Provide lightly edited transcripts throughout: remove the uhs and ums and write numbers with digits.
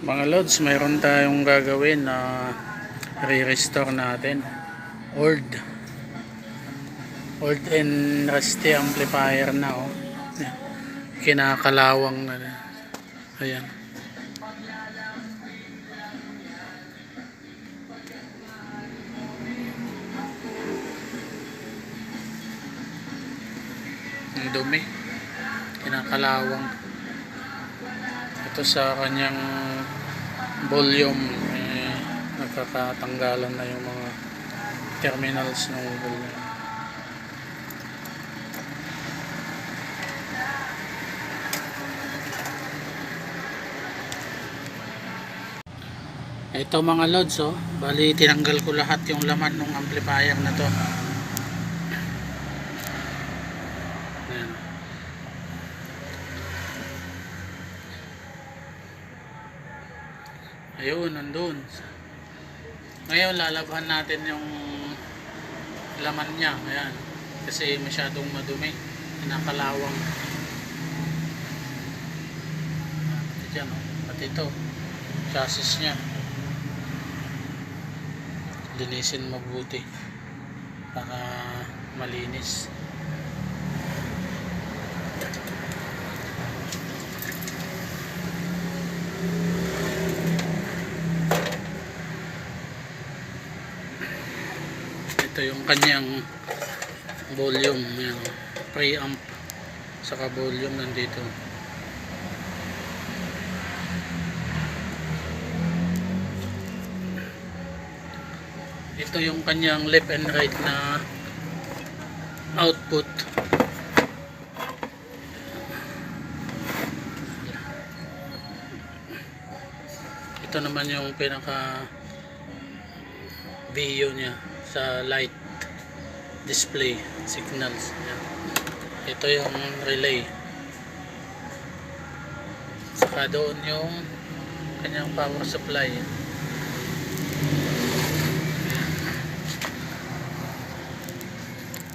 Mga lods, mayroon tayong gagawin na re-restore natin old and rusty amplifier na Yan. Kinakalawang na. Ayan. Ang dumi, kinakalawang. Ito sa kanyang volume, nagkakatanggalan na yung mga terminals ng volume. Ito mga lods, bali tinanggal ko lahat yung laman ng amplifier na to. Ayan. Ayun, nandun. Ngayon lalabhan natin yung laman niya. Ayan. Kasi masyadong madumi, kinakalawang. Pati dyan, pati ito, chassis nya. Linisin mabuti para malinis. Ito yung kanyang volume, yung preamp saka volume nandito. Ito yung kanyang left and right na output. Ito naman yung pinaka VU nya sa light display signals. Ito yung relay. Saka doon yung kanyang power supply.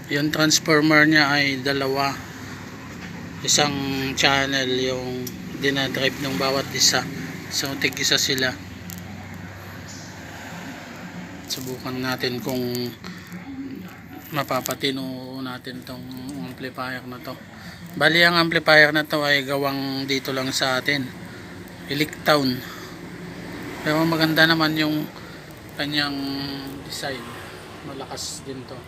Yung transformer niya ay dalawa, isang channel yung dinadrive ng bawat isa, so tig-isa sila. Subukan natin kung mapapatino natin tong amplifier na to. Bali ang amplifier na to ay gawang dito lang sa atin, Electown, pero maganda naman yung kanyang design, malakas din to.